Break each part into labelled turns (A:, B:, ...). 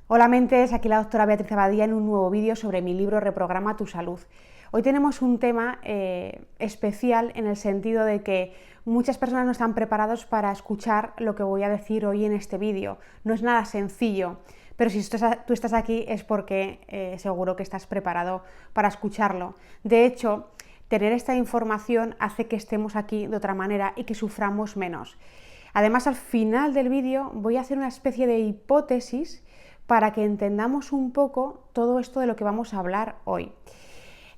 A: Hola mentes, aquí la doctora Beatriz Abadía en un nuevo vídeo sobre mi libro Reprograma tu salud. Hoy tenemos un tema especial en el sentido de que muchas personas no están preparados para escuchar lo que voy a decir hoy en este vídeo. No es nada sencillo, pero si tú estás aquí es porque seguro que estás preparado para escucharlo. De hecho, tener esta información hace que estemos aquí de otra manera y que suframos menos. Además, al final del vídeo voy a hacer una especie de hipótesis para que entendamos un poco todo esto de lo que vamos a hablar hoy.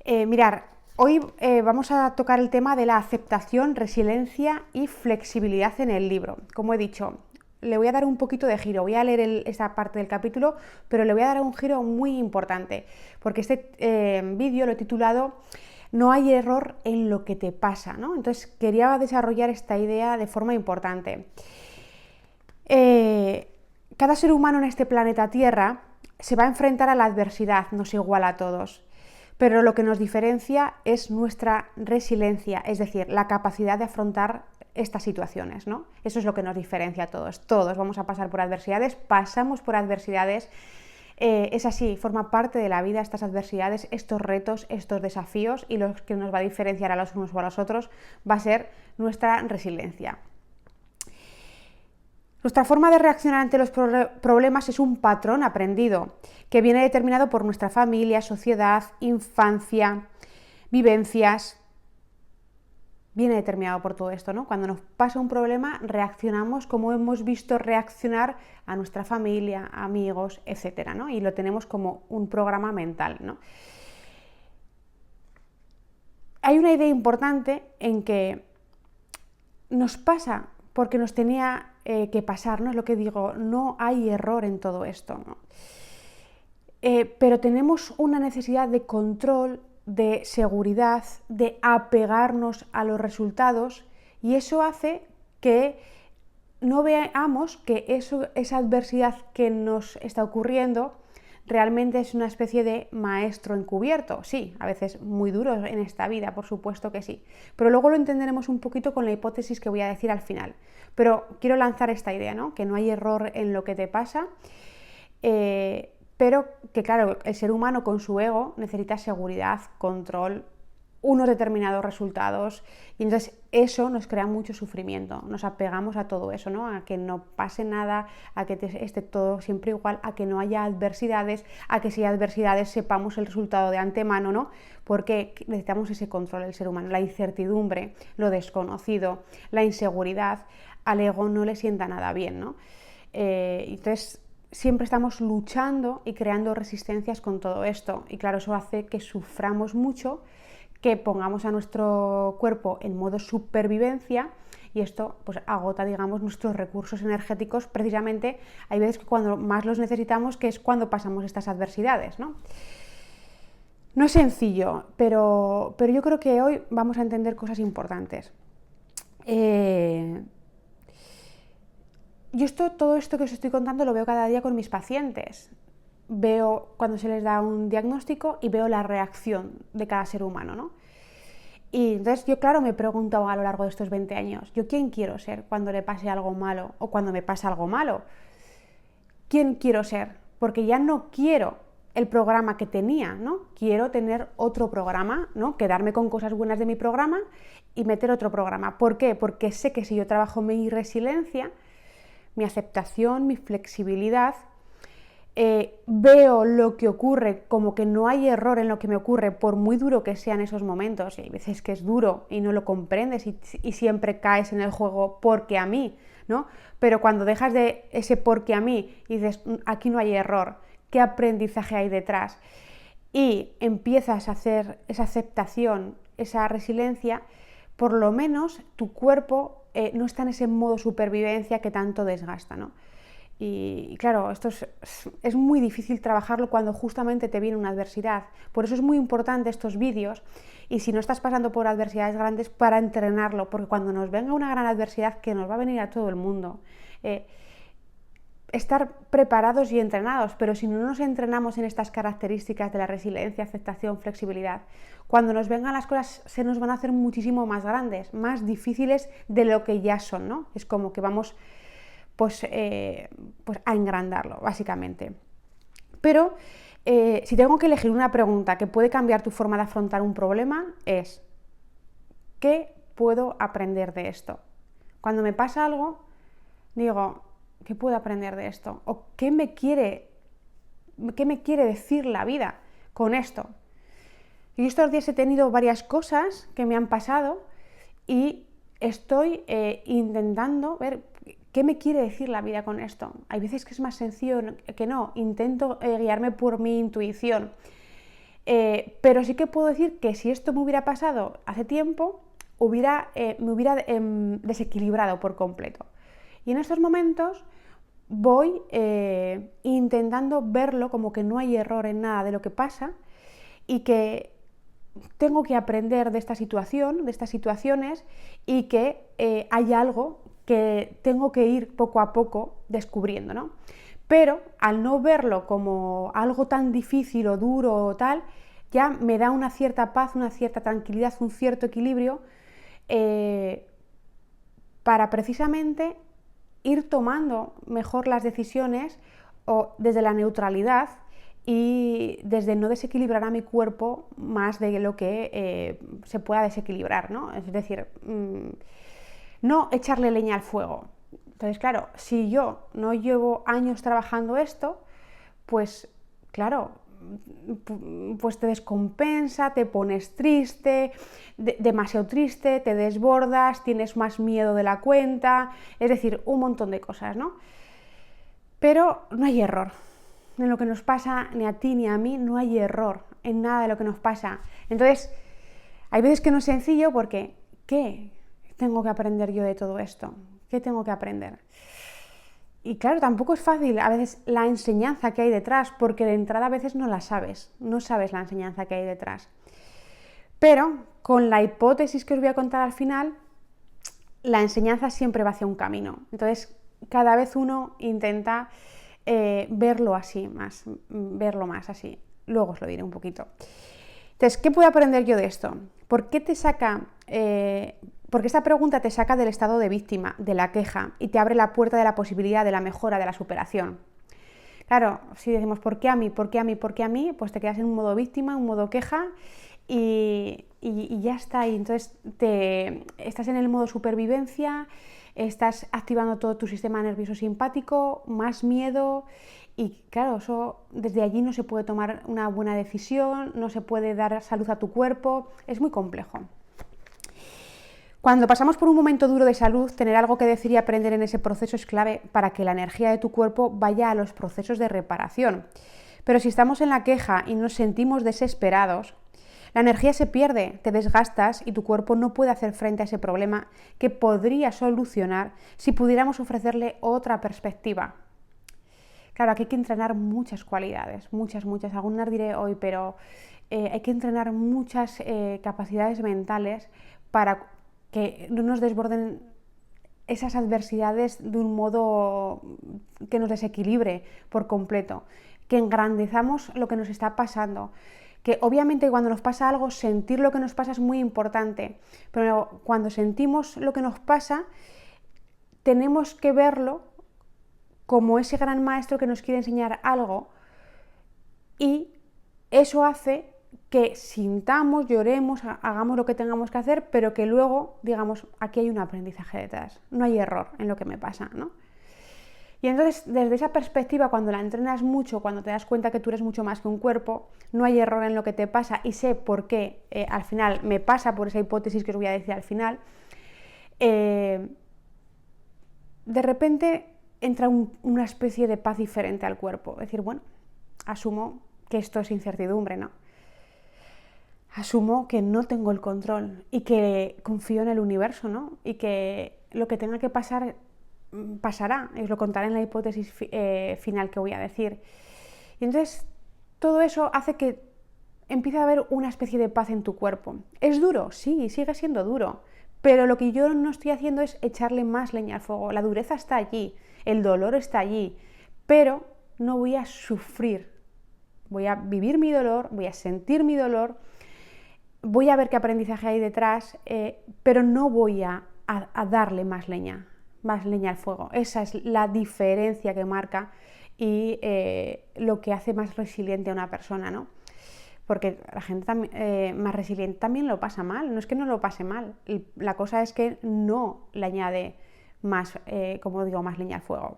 A: Mirar, hoy vamos a tocar el tema de la aceptación, resiliencia y flexibilidad en el libro. Como he dicho, le voy a dar un poquito de giro, voy a leer esta parte del capítulo, pero le voy a dar un giro muy importante, porque este vídeo lo he titulado "No hay error en lo que te pasa", ¿no? Entonces quería desarrollar esta idea de forma importante. Cada ser humano en este planeta Tierra se va a enfrentar a la adversidad, no es igual a todos, pero lo que nos diferencia es nuestra resiliencia, es decir, la capacidad de afrontar estas situaciones, ¿no? Eso es lo que nos diferencia a todos. Todos vamos a pasar por adversidades, pasamos por adversidades, es así, forma parte de la vida estas adversidades, estos retos, estos desafíos, y lo que nos va a diferenciar a los unos o a los otros va a ser nuestra resiliencia. Nuestra forma de reaccionar ante los problemas es un patrón aprendido que viene determinado por nuestra familia, sociedad, infancia, vivencias. Viene determinado por todo esto, ¿no? Cuando nos pasa un problema, reaccionamos como hemos visto reaccionar a nuestra familia, amigos, etcétera, ¿no? Y lo tenemos como un programa mental, ¿no? Hay una idea importante en que nos pasa porque nos tenía que pasar, ¿no? Es lo que digo, no hay error en todo esto, ¿no? Pero tenemos una necesidad de control, de seguridad, de apegarnos a los resultados, y eso hace que no veamos que esa adversidad que nos está ocurriendo realmente es una especie de maestro encubierto. Sí, a veces muy duro en esta vida, por supuesto que sí, pero luego lo entenderemos un poquito con la hipótesis que voy a decir al final. Pero quiero lanzar esta idea, ¿no? Que no hay error en lo que te pasa, pero que claro, el ser humano con su ego necesita seguridad, control, unos determinados resultados, y entonces eso nos crea mucho sufrimiento, nos apegamos a todo eso, ¿no? A que no pase nada, a que esté todo siempre igual, a que no haya adversidades, a que si hay adversidades sepamos el resultado de antemano, ¿no? Porque necesitamos ese control del ser humano, la incertidumbre, lo desconocido, la inseguridad, al ego no le sienta nada bien, ¿no? Entonces siempre estamos luchando y creando resistencias con todo esto, y claro, eso hace que suframos mucho, que pongamos a nuestro cuerpo en modo supervivencia, y esto pues agota, digamos, nuestros recursos energéticos. Precisamente hay veces que cuando más los necesitamos, que es cuando pasamos estas adversidades, ¿no? No es sencillo, pero yo creo que hoy vamos a entender cosas importantes. Todo esto que os estoy contando lo veo cada día con mis pacientes. Veo cuando se les da un diagnóstico y veo la reacción de cada ser humano, ¿no? Y entonces yo, claro, me he preguntado a lo largo de estos 20 años, ¿yo quién quiero ser cuando le pase algo malo o cuando me pasa algo malo? ¿Quién quiero ser? Porque ya no quiero el programa que tenía, ¿no? Quiero tener otro programa, ¿no? Quedarme con cosas buenas de mi programa y meter otro programa. ¿Por qué? Porque sé que si yo trabajo mi resiliencia, mi aceptación, mi flexibilidad, veo lo que ocurre como que no hay error en lo que me ocurre, por muy duro que sean esos momentos, y hay veces que es duro y no lo comprendes y siempre caes en el juego porque a mí, ¿no? Pero cuando dejas de ese porque a mí y dices, aquí no hay error, ¿qué aprendizaje hay detrás? Y empiezas a hacer esa aceptación, esa resiliencia, por lo menos tu cuerpo no está en ese modo supervivencia que tanto desgasta, ¿no? Y claro, esto es muy difícil trabajarlo cuando justamente te viene una adversidad. Por eso es muy importante estos vídeos, y si no estás pasando por adversidades grandes, para entrenarlo, porque cuando nos venga una gran adversidad, que nos va a venir a todo el mundo, estar preparados y entrenados. Pero si no nos entrenamos en estas características de la resiliencia, aceptación, flexibilidad, cuando nos vengan las cosas se nos van a hacer muchísimo más grandes, más difíciles de lo que ya son, ¿no? Es como que vamos pues a engrandarlo, básicamente. Pero si tengo que elegir una pregunta que puede cambiar tu forma de afrontar un problema, es ¿qué puedo aprender de esto? Cuando me pasa algo, digo, ¿qué puedo aprender de esto? ¿O qué me quiere decir la vida con esto? Y estos días he tenido varias cosas que me han pasado y estoy intentando ver qué me quiere decir la vida con esto. Hay veces que es más sencillo que no, intento guiarme por mi intuición. Pero sí que puedo decir que si esto me hubiera pasado hace tiempo, me hubiera desequilibrado por completo. Y en estos momentos voy intentando verlo como que no hay error en nada de lo que pasa y que tengo que aprender de esta situación, de estas situaciones, y que hay algo que tengo que ir poco a poco descubriendo, ¿no? Pero al no verlo como algo tan difícil o duro o tal, ya me da una cierta paz, una cierta tranquilidad, un cierto equilibrio para precisamente ir tomando mejor las decisiones o desde la neutralidad y desde no desequilibrar a mi cuerpo más de lo que se pueda desequilibrar, ¿no? Es decir, no echarle leña al fuego. Entonces, claro, si yo no llevo años trabajando esto, pues claro, pues te descompensa, te pones triste, demasiado triste, te desbordas, tienes más miedo de la cuenta, es decir, un montón de cosas, ¿no? Pero no hay error. En lo que nos pasa, ni a ti ni a mí, no hay error en nada de lo que nos pasa. Entonces, hay veces que no es sencillo porque, ¿qué tengo que aprender yo de todo esto? ¿Qué tengo que aprender? Y claro, tampoco es fácil a veces la enseñanza que hay detrás, porque de entrada a veces no la sabes, no sabes la enseñanza que hay detrás. Pero con la hipótesis que os voy a contar al final, la enseñanza siempre va hacia un camino. Entonces, cada vez uno intenta verlo más así. Luego os lo diré un poquito. Entonces, ¿qué puedo aprender yo de esto? Porque esta pregunta te saca del estado de víctima, de la queja, y te abre la puerta de la posibilidad de la mejora, de la superación. Claro, si decimos ¿por qué a mí? ¿Por qué a mí? ¿Por qué a mí? Pues te quedas en un modo víctima, un modo queja y ya está. Y entonces estás en el modo supervivencia, estás activando todo tu sistema nervioso simpático, más miedo. Y claro, eso desde allí no se puede tomar una buena decisión, no se puede dar salud a tu cuerpo, es muy complejo. Cuando pasamos por un momento duro de salud, tener algo que decir y aprender en ese proceso es clave para que la energía de tu cuerpo vaya a los procesos de reparación. Pero si estamos en la queja y nos sentimos desesperados, la energía se pierde, te desgastas y tu cuerpo no puede hacer frente a ese problema que podría solucionar si pudiéramos ofrecerle otra perspectiva. Claro, aquí hay que entrenar muchas cualidades, muchas, algunas diré hoy, pero hay que entrenar muchas capacidades mentales para que no nos desborden esas adversidades de un modo que nos desequilibre por completo, que engrandezamos lo que nos está pasando, que obviamente cuando nos pasa algo, sentir lo que nos pasa es muy importante, pero cuando sentimos lo que nos pasa, tenemos que verlo como ese gran maestro que nos quiere enseñar algo y eso hace que sintamos, lloremos, hagamos lo que tengamos que hacer, pero que luego digamos, aquí hay un aprendizaje detrás, no hay error en lo que me pasa, ¿no? Y entonces, desde esa perspectiva, cuando la entrenas mucho, cuando te das cuenta que tú eres mucho más que un cuerpo, no hay error en lo que te pasa y sé por qué al final me pasa por esa hipótesis que os voy a decir al final, de repente entra una especie de paz diferente al cuerpo. Es decir, bueno, asumo que esto es incertidumbre, ¿no? Asumo que no tengo el control y que confío en el universo, ¿no? Y que lo que tenga que pasar, pasará. Os lo contaré en la hipótesis final que voy a decir. Y entonces, todo eso hace que empiece a haber una especie de paz en tu cuerpo. ¿Es duro? Sí, sigue siendo duro. Pero lo que yo no estoy haciendo es echarle más leña al fuego. La dureza está allí, el dolor está allí, pero no voy a sufrir. Voy a vivir mi dolor, voy a sentir mi dolor, voy a ver qué aprendizaje hay detrás, pero no voy a darle más leña al fuego. Esa es la diferencia que marca y lo que hace más resiliente a una persona, ¿no? Porque la gente más resiliente también lo pasa mal, no es que no lo pase mal, la cosa es que no le añade más, como digo, más leña al fuego.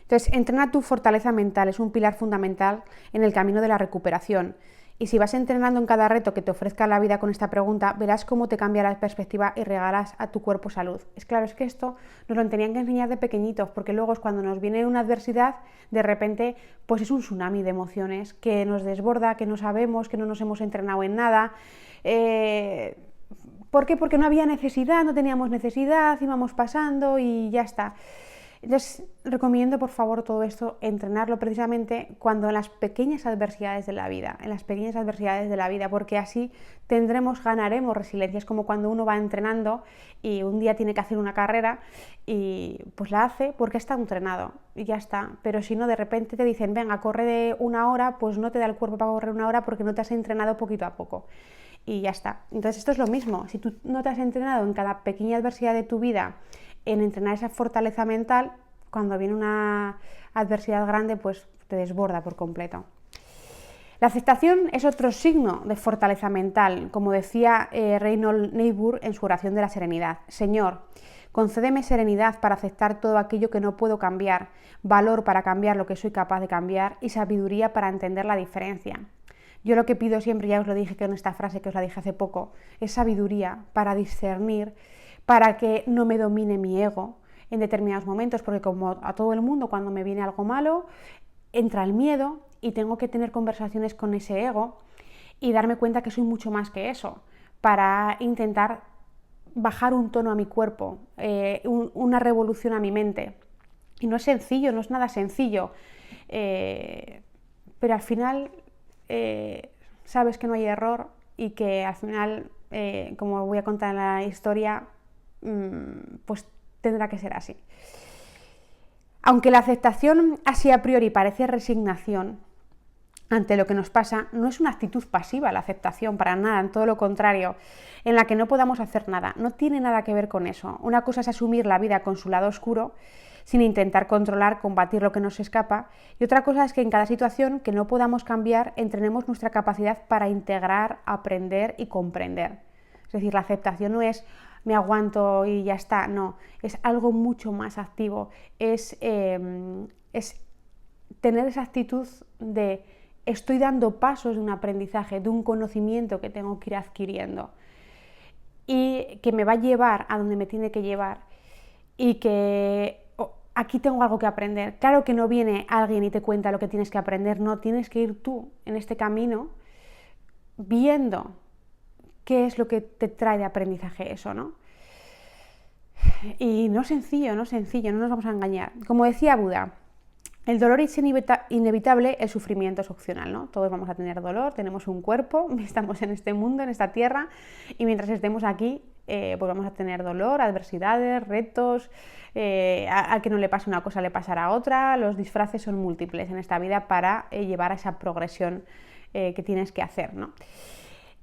A: Entonces, entrena tu fortaleza mental, es un pilar fundamental en el camino de la recuperación. Y si vas entrenando en cada reto que te ofrezca la vida con esta pregunta, verás cómo te cambia la perspectiva y regalas a tu cuerpo salud. Es claro, es que esto nos lo tenían que enseñar de pequeñitos, porque luego es cuando nos viene una adversidad, de repente, pues es un tsunami de emociones que nos desborda, que no sabemos, que no nos hemos entrenado en nada. ¿Por qué? Porque no había necesidad, no teníamos necesidad, íbamos pasando y ya está. Entonces, recomiendo, por favor, todo esto, entrenarlo precisamente cuando en las pequeñas adversidades de la vida, porque así ganaremos resiliencia. Es como cuando uno va entrenando y un día tiene que hacer una carrera y pues la hace porque está entrenado y ya está. Pero si no, de repente te dicen, venga, corre de 1 hora, pues no te da el cuerpo para correr 1 hora porque no te has entrenado poquito a poco. Y ya está. Entonces esto es lo mismo. Si tú no te has entrenado en cada pequeña adversidad de tu vida, en entrenar esa fortaleza mental, cuando viene una adversidad grande, pues te desborda por completo. La aceptación es otro signo de fortaleza mental, como decía Reinhold Niebuhr en su oración de la serenidad. Señor, concédeme serenidad para aceptar todo aquello que no puedo cambiar, valor para cambiar lo que soy capaz de cambiar y sabiduría para entender la diferencia. Yo lo que pido siempre, ya os lo dije con esta frase que os la dije hace poco, es sabiduría para discernir, para que no me domine mi ego en determinados momentos, porque como a todo el mundo cuando me viene algo malo, entra el miedo y tengo que tener conversaciones con ese ego y darme cuenta que soy mucho más que eso, para intentar bajar un tono a mi cuerpo, una revolución a mi mente. Y no es sencillo, no es nada sencillo, pero al final sabes que no hay error y que al final, como voy a contar en la historia, pues tendrá que ser así. Aunque la aceptación así a priori parece resignación ante lo que nos pasa, no es una actitud pasiva la aceptación, para nada, en todo lo contrario, en la que no podamos hacer nada. No tiene nada que ver con eso. Una cosa es asumir la vida con su lado oscuro, sin intentar controlar, combatir lo que nos escapa, y otra cosa es que en cada situación que no podamos cambiar, entrenemos nuestra capacidad para integrar, aprender y comprender. Es decir, la aceptación no es me aguanto y ya está, no, es algo mucho más activo, es tener esa actitud de estoy dando pasos de un aprendizaje, de un conocimiento que tengo que ir adquiriendo y que me va a llevar a donde me tiene que llevar y que aquí tengo algo que aprender. Claro que no viene alguien y te cuenta lo que tienes que aprender, no, tienes que ir tú en este camino viendo qué es lo que te trae de aprendizaje eso, ¿no? Y no es sencillo, no nos vamos a engañar. Como decía Buda, el dolor es inevitable, el sufrimiento es opcional, ¿no? Todos vamos a tener dolor, tenemos un cuerpo, estamos en este mundo, en esta tierra, y mientras estemos aquí, pues vamos a tener dolor, adversidades, retos, al que no le pase una cosa le pasará otra, los disfraces son múltiples en esta vida para llevar a esa progresión que tienes que hacer, ¿no?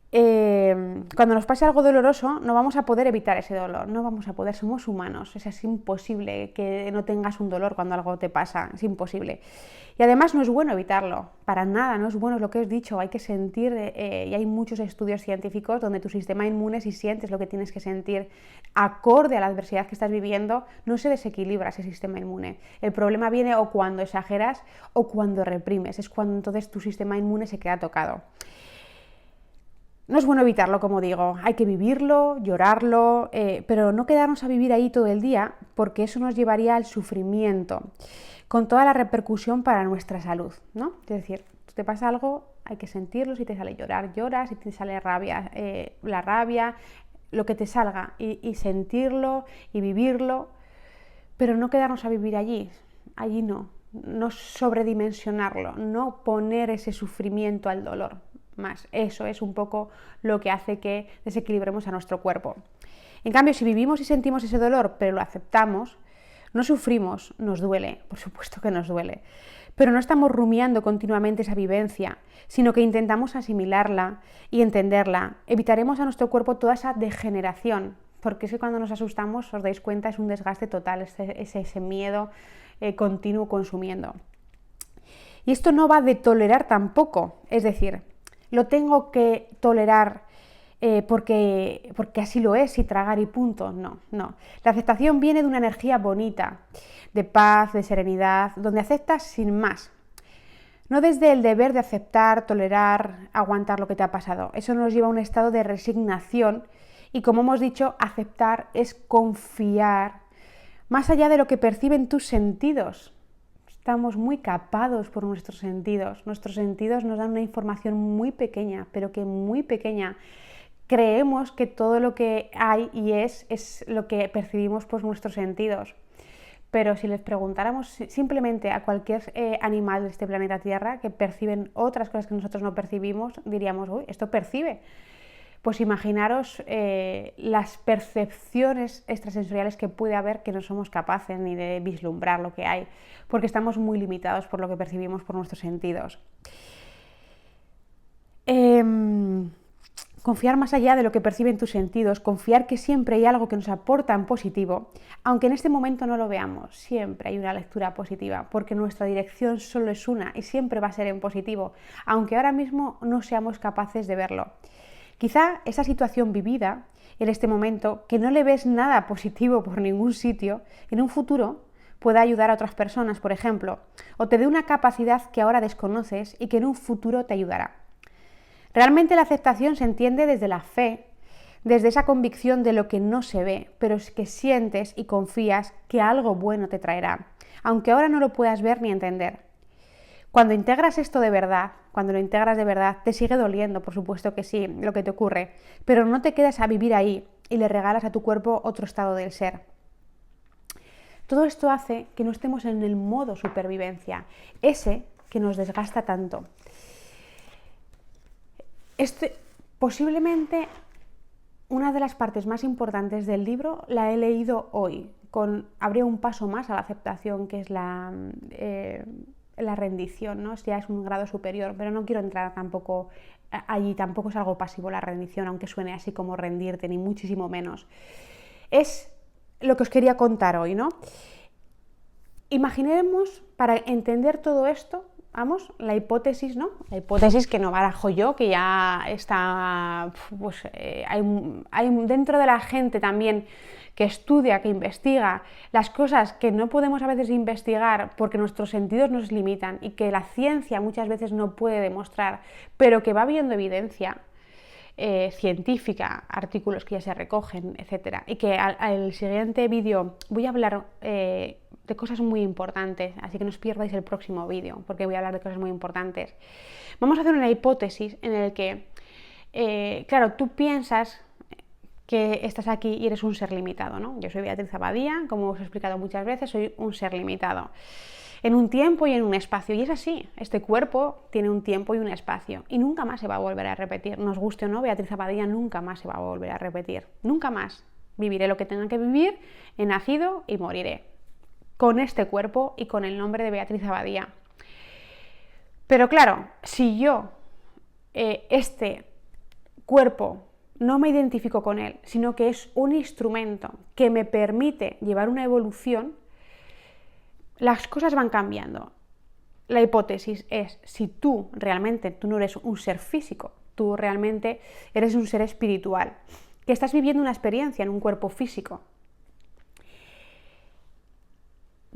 A: Cuando nos pase algo doloroso no vamos a poder evitar ese dolor, no vamos a poder, somos humanos, es imposible que no tengas un dolor cuando algo te pasa, es imposible. Y además no es bueno evitarlo, para nada, no es bueno, es lo que os he dicho, hay que sentir, y hay muchos estudios científicos donde tu sistema inmune, si sientes lo que tienes que sentir acorde a la adversidad que estás viviendo, no se desequilibra ese sistema inmune. El problema viene o cuando exageras o cuando reprimes, es cuando entonces tu sistema inmune se queda tocado. No es bueno evitarlo, como digo, hay que vivirlo, llorarlo, pero no quedarnos a vivir ahí todo el día, porque eso nos llevaría al sufrimiento, con toda la repercusión para nuestra salud, ¿no? Es decir, si te pasa algo, hay que sentirlo, si te sale llorar, lloras, si te sale rabia, la rabia, lo que te salga, y sentirlo y vivirlo, pero no quedarnos a vivir allí no sobredimensionarlo, no poner ese sufrimiento al dolor. Más. Eso es un poco lo que hace que desequilibremos a nuestro cuerpo. En cambio, si vivimos y sentimos ese dolor, pero lo aceptamos, no sufrimos, nos duele, por supuesto que nos duele, pero no estamos rumiando continuamente esa vivencia, sino que intentamos asimilarla y entenderla. Evitaremos a nuestro cuerpo toda esa degeneración, porque es que cuando nos asustamos, os dais cuenta, es un desgaste total, es ese miedo continuo consumiendo. Y esto no va de tolerar tampoco, es decir, lo tengo que tolerar porque así lo es y tragar y punto. No, no. La aceptación viene de una energía bonita, de paz, de serenidad, donde aceptas sin más. No desde el deber de aceptar, tolerar, aguantar lo que te ha pasado. Eso nos lleva a un estado de resignación y, como hemos dicho, aceptar es confiar más allá de lo que perciben tus sentidos. Estamos muy capados por nuestros sentidos. Nuestros sentidos nos dan una información muy pequeña, pero que muy pequeña. Creemos que todo lo que hay y es lo que percibimos por nuestros sentidos. Pero si les preguntáramos simplemente a cualquier animal de este planeta Tierra que perciben otras cosas que nosotros no percibimos, diríamos, uy, esto percibe. Pues imaginaros las percepciones extrasensoriales que puede haber que no somos capaces ni de vislumbrar lo que hay, porque estamos muy limitados por lo que percibimos por nuestros sentidos. Confiar más allá de lo que perciben tus sentidos, confiar que siempre hay algo que nos aporta en positivo, aunque en este momento no lo veamos, siempre hay una lectura positiva, porque nuestra dirección solo es una y siempre va a ser en positivo, aunque ahora mismo no seamos capaces de verlo. Quizá esa situación vivida en este momento, que no le ves nada positivo por ningún sitio, en un futuro pueda ayudar a otras personas, por ejemplo, o te dé una capacidad que ahora desconoces y que en un futuro te ayudará. Realmente la aceptación se entiende desde la fe, desde esa convicción de lo que no se ve, pero es que sientes y confías que algo bueno te traerá, aunque ahora no lo puedas ver ni entender. Cuando integras esto de verdad, cuando lo integras de verdad, te sigue doliendo, por supuesto que sí, lo que te ocurre, pero no te quedas a vivir ahí y le regalas a tu cuerpo otro estado del ser. Todo esto hace que no estemos en el modo supervivencia, ese que nos desgasta tanto. Posiblemente una de las partes más importantes del libro la he leído hoy, habría un paso más a la aceptación, que es la rendición, ¿no? Ya es un grado superior, pero no quiero entrar tampoco allí, tampoco es algo pasivo la rendición, aunque suene así como rendirte, ni muchísimo menos. Es lo que os quería contar hoy, ¿no? Imaginemos, para entender todo esto, vamos, la hipótesis, ¿no? La hipótesis que no barajo yo, que ya está, pues hay dentro de la gente también que estudia, que investiga las cosas que no podemos a veces investigar porque nuestros sentidos nos limitan y que la ciencia muchas veces no puede demostrar, pero que va viendo evidencia científica, artículos que ya se recogen, etcétera, y que al siguiente vídeo voy a hablar de cosas muy importantes, así que no os pierdáis el próximo vídeo, porque voy a hablar de cosas muy importantes. Vamos a hacer una hipótesis en la que, claro, tú piensas que estás aquí y eres un ser limitado, ¿no? Yo soy Beatriz Abadía, como os he explicado muchas veces, soy un ser limitado, en un tiempo y en un espacio, y es así, este cuerpo tiene un tiempo y un espacio, y nunca más se va a volver a repetir, nos guste o no, Beatriz Abadía nunca más se va a volver a repetir, nunca más. Viviré lo que tenga que vivir, he nacido y moriré, con este cuerpo y con el nombre de Beatriz Abadía. Pero claro, si yo, este cuerpo, no me identifico con él, sino que es un instrumento que me permite llevar una evolución, las cosas van cambiando. La hipótesis es, si tú no eres un ser físico, tú realmente eres un ser espiritual, que estás viviendo una experiencia en un cuerpo físico.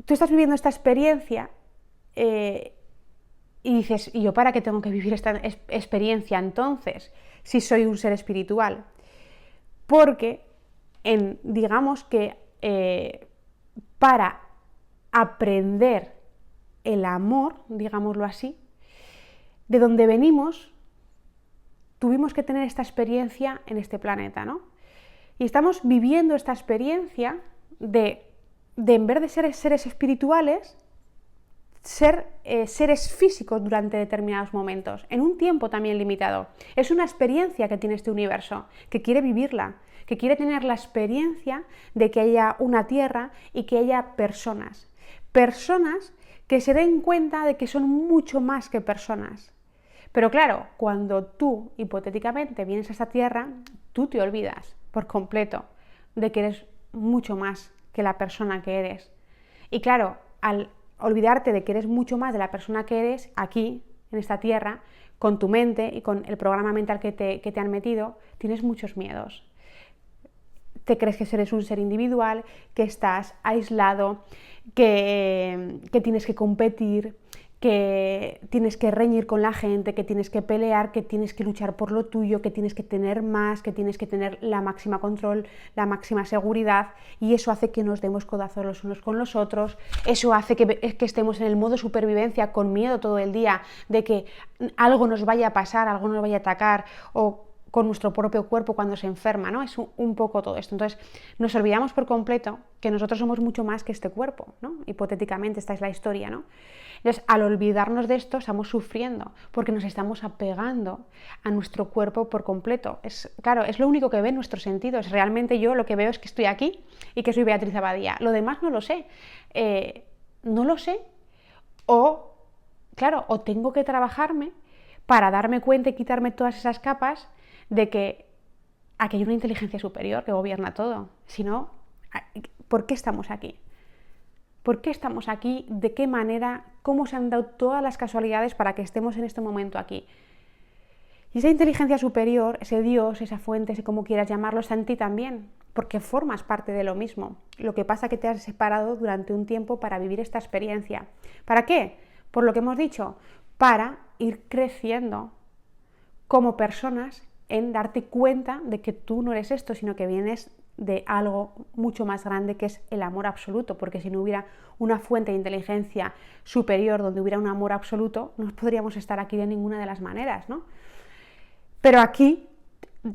A: Tú estás viviendo esta experiencia y dices, ¿y yo para qué tengo que vivir esta experiencia entonces, si soy un ser espiritual? Porque, digamos que para aprender el amor, digámoslo así, de donde venimos, tuvimos que tener esta experiencia en este planeta, ¿no? Y estamos viviendo esta experiencia de en vez de ser seres espirituales, ser seres físicos durante determinados momentos, en un tiempo también limitado. Es una experiencia que tiene este universo, que quiere vivirla, que quiere tener la experiencia de que haya una tierra y que haya personas. Personas que se den cuenta de que son mucho más que personas. Pero claro, cuando tú, hipotéticamente, vienes a esta tierra, tú te olvidas por completo de que eres mucho más que la persona que eres. Y claro, al olvidarte de que eres mucho más de la persona que eres aquí, en esta tierra, con tu mente y con el programa mental que te han metido, tienes muchos miedos. Te crees que eres un ser individual, que estás aislado, que tienes que competir, que tienes que reñir con la gente, que tienes que pelear, que tienes que luchar por lo tuyo, que tienes que tener más, que tienes que tener la máxima control, la máxima seguridad, y eso hace que nos demos codazos los unos con los otros, eso hace que estemos en el modo supervivencia con miedo todo el día de que algo nos vaya a pasar, algo nos vaya a atacar, o con nuestro propio cuerpo cuando se enferma, ¿no? Es un poco todo esto. Entonces, nos olvidamos por completo que nosotros somos mucho más que este cuerpo, ¿no? Hipotéticamente, esta es la historia, ¿no? Entonces, al olvidarnos de esto, estamos sufriendo porque nos estamos apegando a nuestro cuerpo por completo. Claro, es lo único que ven nuestros sentidos. Realmente yo lo que veo es que estoy aquí y que soy Beatriz Abadía. Lo demás no lo sé. No lo sé. O, claro, o tengo que trabajarme para darme cuenta y quitarme todas esas capas de que aquí hay una inteligencia superior que gobierna todo. Si no, ¿por qué estamos aquí? ¿Por qué estamos aquí? ¿De qué manera? ¿Cómo se han dado todas las casualidades para que estemos en este momento aquí? Y esa inteligencia superior, ese Dios, esa fuente, ese como quieras llamarlo, está en ti también, porque formas parte de lo mismo. Lo que pasa es que te has separado durante un tiempo para vivir esta experiencia. ¿Para qué? Por lo que hemos dicho, para ir creciendo como personas en darte cuenta de que tú no eres esto, sino que vienes de algo mucho más grande, que es el amor absoluto, porque si no hubiera una fuente de inteligencia superior donde hubiera un amor absoluto, no podríamos estar aquí de ninguna de las maneras, ¿no? Pero aquí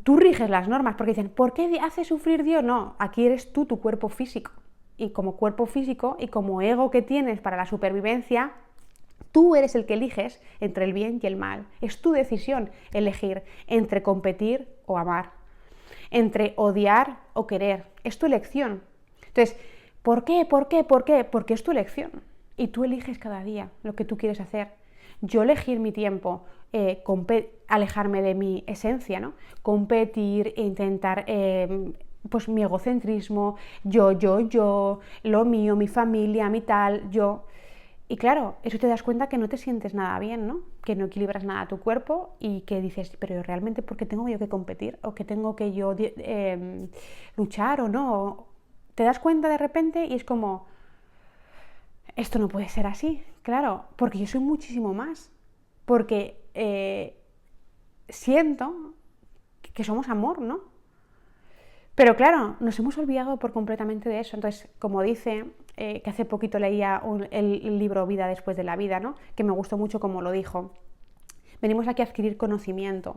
A: tú riges las normas, porque dicen, ¿por qué hace sufrir Dios? No, aquí eres tú, tu cuerpo físico, y como cuerpo físico y como ego que tienes para la supervivencia, tú eres el que eliges entre el bien y el mal. Es tu decisión elegir entre competir o amar, entre odiar o querer. Es tu elección. Entonces, ¿por qué? ¿Por qué? ¿Por qué? Porque es tu elección. Y tú eliges cada día lo que tú quieres hacer. Yo elegí en mi tiempo alejarme de mi esencia, ¿no? Competir e intentar pues mi egocentrismo, yo, lo mío, mi familia, mi tal, yo. Y claro, eso te das cuenta que no te sientes nada bien, ¿no? Que no equilibras nada tu cuerpo y que dices, pero realmente ¿por qué tengo yo que competir? ¿O que tengo que yo luchar o no? Te das cuenta de repente y es como, esto no puede ser así, claro, porque yo soy muchísimo más. Porque siento que somos amor, ¿no? Pero claro, nos hemos olvidado por completamente de eso. Entonces, como dice, que hace poquito leía el libro Vida después de la vida, ¿no? Que me gustó mucho como lo dijo. Venimos aquí a adquirir conocimiento,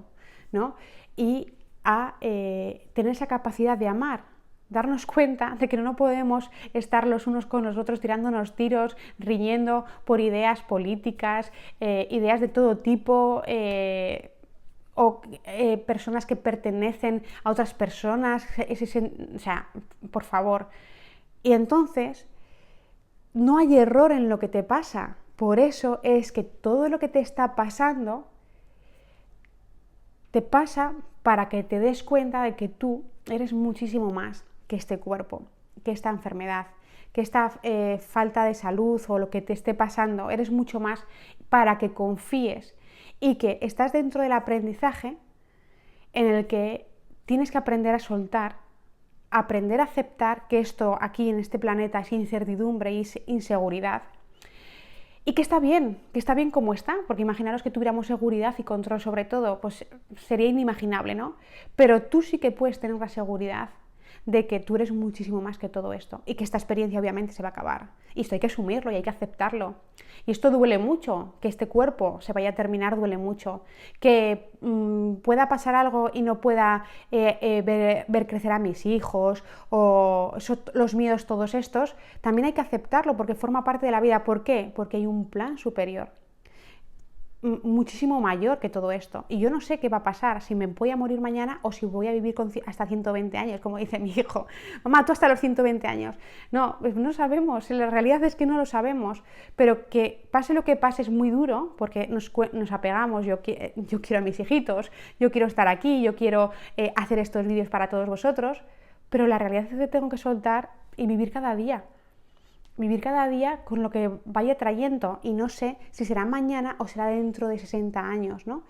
A: ¿no? Y a tener esa capacidad de amar, darnos cuenta de que no podemos estar los unos con los otros tirándonos tiros, riñendo por ideas políticas, ideas de todo tipo, o personas que pertenecen a otras personas, o sea, por favor. Y entonces, no hay error en lo que te pasa. Por eso es que todo lo que te está pasando te pasa para que te des cuenta de que tú eres muchísimo más que este cuerpo, que esta enfermedad, que esta falta de salud o lo que te esté pasando. Eres mucho más para que confíes y que estás dentro del aprendizaje en el que tienes que aprender a soltar, aprender a aceptar que esto aquí en este planeta es incertidumbre y inseguridad. Y que está bien como está, porque imaginaros que tuviéramos seguridad y control sobre todo, pues sería inimaginable, ¿no? Pero tú sí que puedes tener la seguridad de que tú eres muchísimo más que todo esto y que esta experiencia obviamente se va a acabar. Y esto hay que asumirlo y hay que aceptarlo. Y esto duele mucho, que este cuerpo se vaya a terminar duele mucho. Que pueda pasar algo y no pueda ver crecer a mis hijos o los miedos todos estos, también hay que aceptarlo porque forma parte de la vida. ¿Por qué? Porque hay un plan superior muchísimo mayor que todo esto. Y yo no sé qué va a pasar, si me voy a morir mañana o si voy a vivir hasta 120 años, como dice mi hijo. Mamá, tú hasta los 120 años. No, pues no sabemos, la realidad es que no lo sabemos, pero que pase lo que pase es muy duro porque nos apegamos, yo quiero a mis hijitos, yo quiero estar aquí, yo quiero hacer estos vídeos para todos vosotros, pero la realidad es que tengo que soltar y vivir cada día. vivir cada día con lo que vaya trayendo y no sé si será mañana o será dentro de 60 años, ¿no?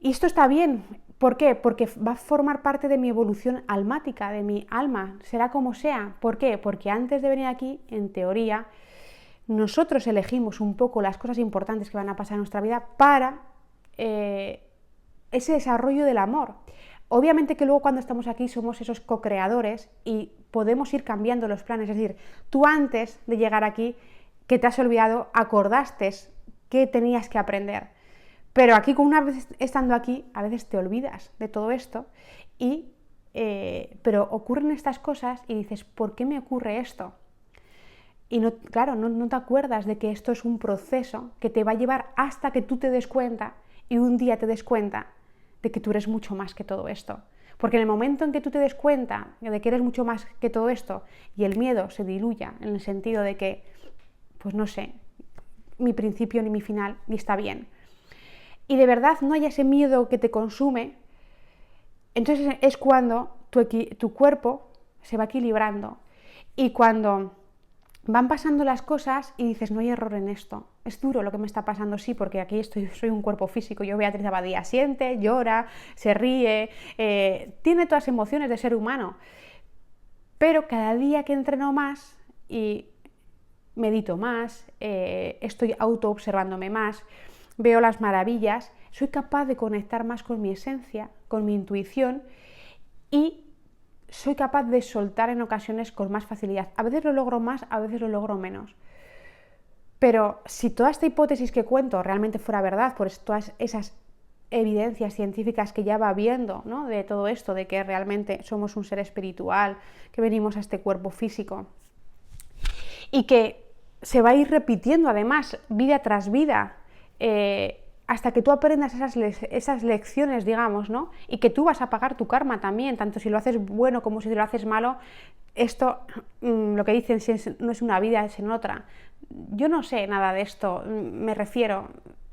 A: Y esto está bien. ¿Por qué? Porque va a formar parte de mi evolución almática, de mi alma, será como sea. ¿Por qué? Porque antes de venir aquí, en teoría, nosotros elegimos un poco las cosas importantes que van a pasar en nuestra vida para ese desarrollo del amor. Obviamente que luego cuando estamos aquí somos esos co-creadores y podemos ir cambiando los planes. Es decir, tú antes de llegar aquí, que te has olvidado, acordaste que tenías que aprender. Pero aquí, una vez estando aquí, a veces te olvidas de todo esto, pero ocurren estas cosas y dices, ¿por qué me ocurre esto? Y no, claro, no te acuerdas de que esto es un proceso que te va a llevar hasta que tú te des cuenta y un día te des cuenta de que tú eres mucho más que todo esto. Porque en el momento en que tú te des cuenta de que eres mucho más que todo esto y el miedo se diluya en el sentido de que, pues no sé, mi principio ni mi final ni está bien, y de verdad no haya ese miedo que te consume, entonces es cuando tu cuerpo se va equilibrando y cuando van pasando las cosas y dices, no hay error en esto, es duro lo que me está pasando, sí, porque aquí soy un cuerpo físico. Yo, Beatriz Abadía, siente, llora, se ríe, tiene todas las emociones de ser humano, pero cada día que entreno más y medito más, estoy autoobservándome más, veo las maravillas, soy capaz de conectar más con mi esencia, con mi intuición y soy capaz de soltar en ocasiones con más facilidad. A veces lo logro más, a veces lo logro menos. Pero si toda esta hipótesis que cuento realmente fuera verdad, por todas esas evidencias científicas que ya va viendo, ¿no?, de todo esto, de que realmente somos un ser espiritual, que venimos a este cuerpo físico y que se va a ir repitiendo además vida tras vida, hasta que tú aprendas esas lecciones, digamos, ¿no? Y que tú vas a pagar tu karma también, tanto si lo haces bueno como si lo haces malo. Esto, lo que dicen, no es una vida, es en otra. Yo no sé nada de esto, me refiero,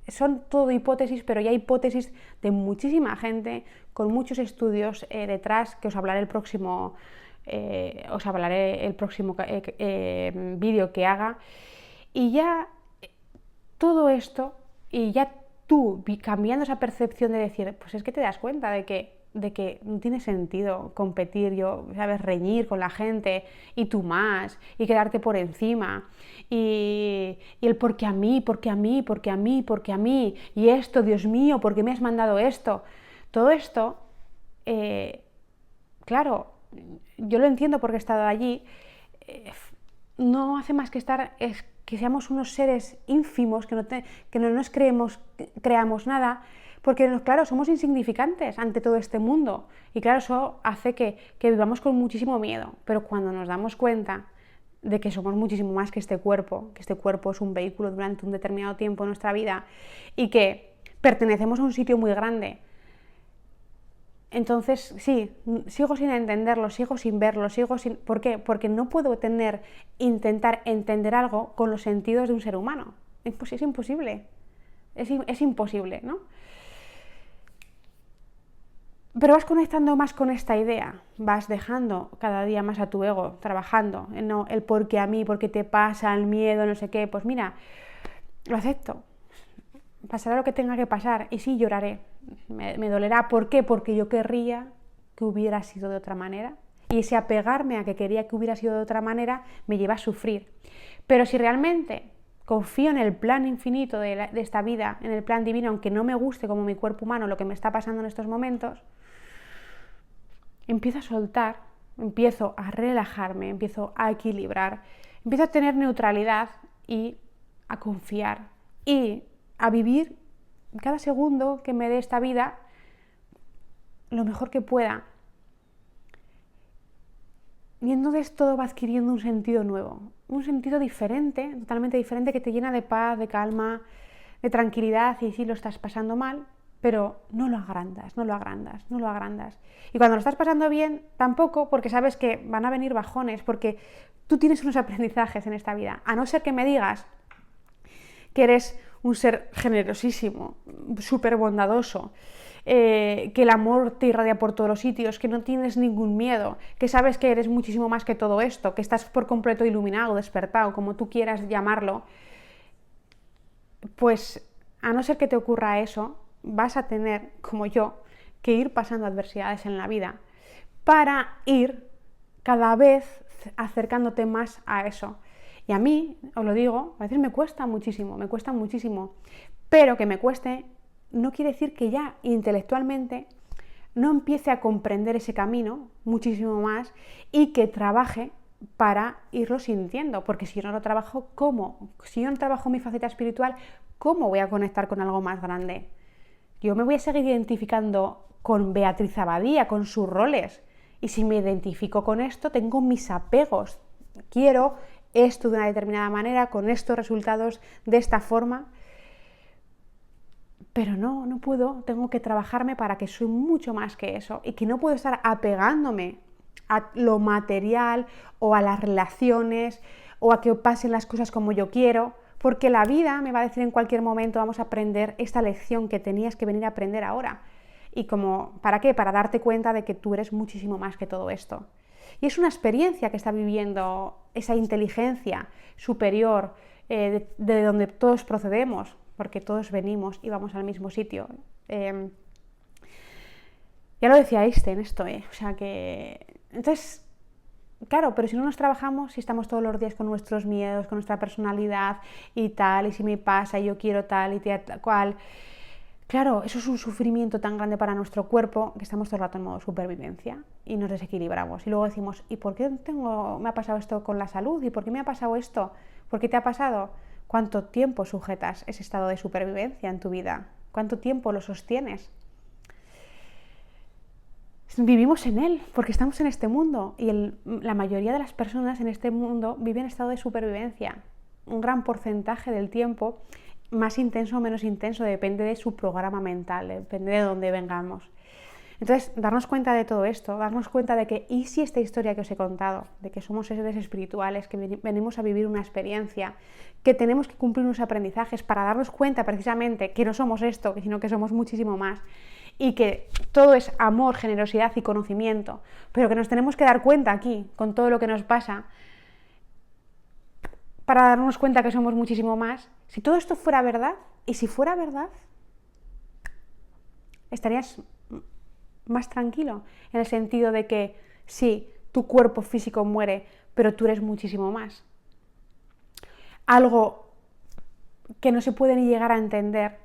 A: son todo hipótesis, pero ya hipótesis de muchísima gente, con muchos estudios detrás, que os hablaré el próximo vídeo que haga. Y ya todo esto, y ya tú cambiando esa percepción de decir, pues es que te das cuenta de que no tiene sentido competir, ¿sabes?, reñir con la gente y tú más, y quedarte por encima, y el porque a mí, porque a mí, porque a mí, porque a mí, y esto, Dios mío, ¿por qué me has mandado esto? Todo esto, claro, yo lo entiendo porque he estado allí, no hace más que que seamos unos seres ínfimos, que no nos creamos nada, porque claro, somos insignificantes ante todo este mundo y claro, eso hace que vivamos con muchísimo miedo, pero cuando nos damos cuenta de que somos muchísimo más que este cuerpo es un vehículo durante un determinado tiempo en nuestra vida y que pertenecemos a un sitio muy grande, entonces sí, sigo sin entenderlo, sigo sin verlo, ¿por qué? Porque no puedo intentar entender algo con los sentidos de un ser humano. Pues es imposible, es imposible, ¿no? Pero vas conectando más con esta idea, vas dejando cada día más a tu ego, trabajando, no el por qué a mí, por qué te pasa, el miedo, no sé qué, pues mira, lo acepto. Pasará lo que tenga que pasar y sí, lloraré, me dolerá. ¿Por qué? Porque yo querría que hubiera sido de otra manera y ese apegarme a que quería que hubiera sido de otra manera me lleva a sufrir. Pero si realmente confío en el plan infinito de esta vida, en el plan divino, aunque no me guste como mi cuerpo humano lo que me está pasando en estos momentos, empiezo a soltar, empiezo a relajarme, empiezo a equilibrar, empiezo a tener neutralidad y a confiar y a vivir cada segundo que me dé esta vida lo mejor que pueda. Y entonces todo va adquiriendo un sentido nuevo, un sentido diferente, totalmente diferente, que te llena de paz, de calma, de tranquilidad, y sí lo estás pasando mal, pero no lo agrandas, no lo agrandas, no lo agrandas. Y cuando lo estás pasando bien, tampoco, porque sabes que van a venir bajones, porque tú tienes unos aprendizajes en esta vida, a no ser que me digas que eres un ser generosísimo, súper bondadoso, que el amor te irradia por todos los sitios, que no tienes ningún miedo, que sabes que eres muchísimo más que todo esto, que estás por completo iluminado, despertado, como tú quieras llamarlo, pues a no ser que te ocurra eso, vas a tener, como yo, que ir pasando adversidades en la vida para ir cada vez acercándote más a eso. Y a mí, os lo digo, a veces me cuesta muchísimo, pero que me cueste no quiere decir que ya intelectualmente no empiece a comprender ese camino muchísimo más y que trabaje para irlo sintiendo, porque si yo no lo trabajo, ¿cómo? Si yo no trabajo mi faceta espiritual, ¿cómo voy a conectar con algo más grande? Yo me voy a seguir identificando con Beatriz Abadía, con sus roles, y si me identifico con esto, tengo mis apegos, quiero esto de una determinada manera, con estos resultados, de esta forma, pero no puedo, tengo que trabajarme para que soy mucho más que eso y que no puedo estar apegándome a lo material o a las relaciones o a que pasen las cosas como yo quiero, porque la vida me va a decir en cualquier momento vamos a aprender esta lección que tenías que venir a aprender ahora. Y como, ¿para qué? Para darte cuenta de que tú eres muchísimo más que todo esto. Y es una experiencia que está viviendo esa inteligencia superior de donde todos procedemos, porque todos venimos y vamos al mismo sitio. Ya lo decía Einstein esto, o sea que... Entonces, claro, pero si no nos trabajamos, si estamos todos los días con nuestros miedos, con nuestra personalidad y tal, y si me pasa y yo quiero tal y tal cual... Claro, eso es un sufrimiento tan grande para nuestro cuerpo que estamos todo el rato en modo supervivencia y nos desequilibramos. Y luego decimos, ¿y por qué me ha pasado esto con la salud? ¿Y por qué me ha pasado esto? ¿Por qué te ha pasado? ¿Cuánto tiempo sujetas ese estado de supervivencia en tu vida? ¿Cuánto tiempo lo sostienes? Vivimos en él, porque estamos en este mundo y la mayoría de las personas en este mundo viven en estado de supervivencia. Un gran porcentaje del tiempo, más intenso o menos intenso, depende de su programa mental, depende de dónde vengamos. Entonces, darnos cuenta de todo esto, darnos cuenta de que, ¿y si esta historia que os he contado, de que somos seres espirituales, que venimos a vivir una experiencia, que tenemos que cumplir unos aprendizajes para darnos cuenta precisamente que no somos esto, sino que somos muchísimo más, y que todo es amor, generosidad y conocimiento, pero que nos tenemos que dar cuenta aquí, con todo lo que nos pasa, para darnos cuenta que somos muchísimo más? Si todo esto fuera verdad, y si fuera verdad, estarías más tranquilo, en el sentido de que sí, tu cuerpo físico muere, pero tú eres muchísimo más. Algo que no se puede ni llegar a entender,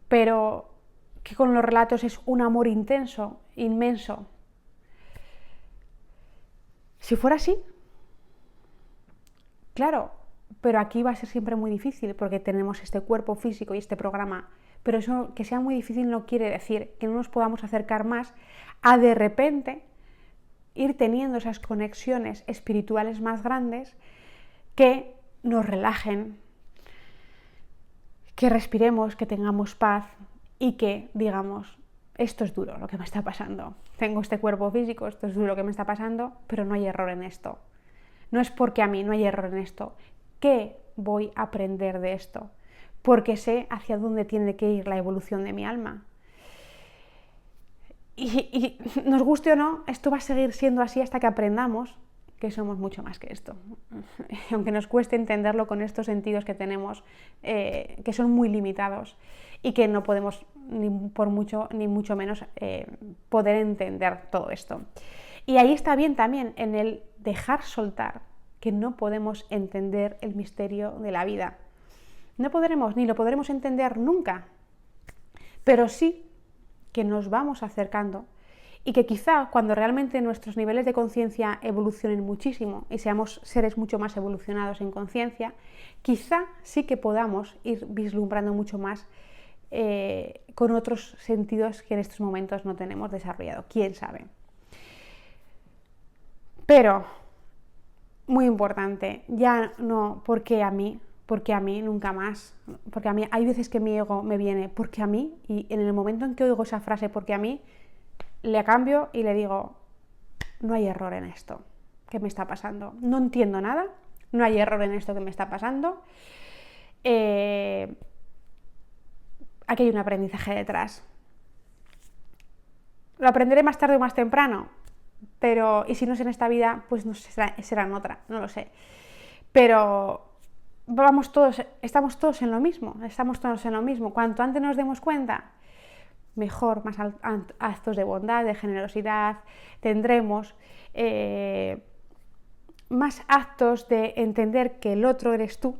A: pero que con los relatos es un amor intenso, inmenso. Si fuera así, claro, pero aquí va a ser siempre muy difícil porque tenemos este cuerpo físico y este programa. Pero eso, que sea muy difícil, no quiere decir que no nos podamos acercar más a de repente ir teniendo esas conexiones espirituales más grandes que nos relajen, que respiremos, que tengamos paz y que digamos, esto es duro lo que me está pasando. Tengo este cuerpo físico, esto es duro lo que me está pasando, pero no hay error en esto. No es porque a mí no hay error en esto. ¿Qué voy a aprender de esto? Porque sé hacia dónde tiene que ir la evolución de mi alma. Y nos guste o no, esto va a seguir siendo así hasta que aprendamos que somos mucho más que esto. Aunque nos cueste entenderlo con estos sentidos que tenemos, que son muy limitados y que no podemos, ni por mucho, ni mucho menos, poder entender todo esto. Y ahí está bien también en el dejar soltar, que no podemos entender el misterio de la vida. No podremos, ni lo podremos entender nunca, pero sí que nos vamos acercando y que quizá cuando realmente nuestros niveles de conciencia evolucionen muchísimo y seamos seres mucho más evolucionados en conciencia, quizá sí que podamos ir vislumbrando mucho más con otros sentidos que en estos momentos no tenemos desarrollado. ¿Quién sabe? Pero, muy importante, ya no porque a mí nunca más, porque a mí hay veces que mi ego me viene porque a mí, y en el momento en que oigo esa frase porque a mí, le cambio y le digo, no hay error en esto que me está pasando, no entiendo nada, no hay error en esto que me está pasando, aquí hay un aprendizaje detrás. lo aprenderé más tarde o más temprano, pero, y si no es en esta vida, pues no será en otra, no lo sé. Pero estamos todos en lo mismo. Cuanto antes nos demos cuenta, mejor, más actos de bondad, de generosidad, tendremos más actos de entender que el otro eres tú,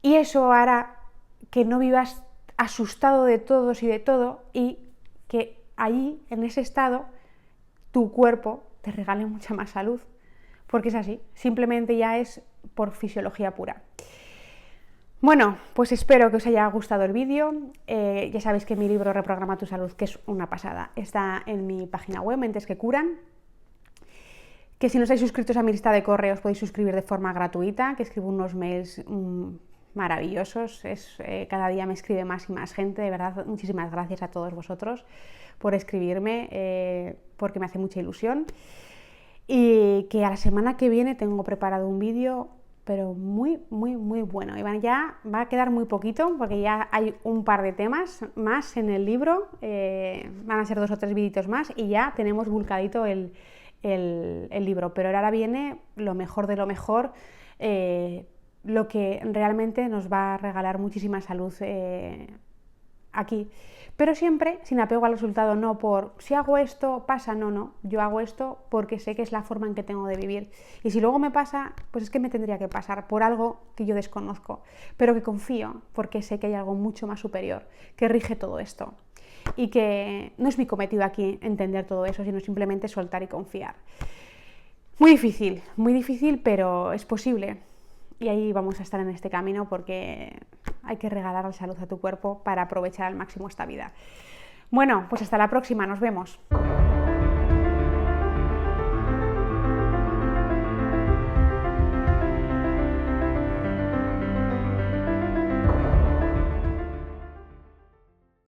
A: y eso hará que no vivas asustado de todos y de todo, y que allí, en ese estado, tu cuerpo te regale mucha más salud, porque es así, simplemente ya es por fisiología pura. Bueno, pues espero que os haya gustado el vídeo. Ya sabéis que mi libro Reprograma tu salud, que es una pasada, está en mi página web, Mentes que Curan. Que si no estáis suscritos a mi lista de correos podéis suscribir de forma gratuita, que escribo unos mails maravillosos. Cada día me escribe más y más gente, de verdad, muchísimas gracias a todos vosotros por escribirme, porque me hace mucha ilusión. Y que a la semana que viene tengo preparado un vídeo, pero muy bueno. Y ya va a quedar muy poquito, porque ya hay un par de temas más en el libro, van a ser 2 o 3 vídeos más, y ya tenemos volcadito el libro. Pero ahora viene lo mejor de lo mejor, lo que realmente nos va a regalar muchísima salud aquí. Pero siempre sin apego al resultado, no por si hago esto pasa, no, yo hago esto porque sé que es la forma en que tengo de vivir, y si luego me pasa, pues es que me tendría que pasar por algo que yo desconozco, pero que confío porque sé que hay algo mucho más superior que rige todo esto, y que no es mi cometido aquí entender todo eso, sino simplemente soltar y confiar. Muy difícil, pero es posible. Y ahí vamos a estar en este camino, porque hay que regalar la salud a tu cuerpo para aprovechar al máximo esta vida. Bueno, pues hasta la próxima, nos vemos.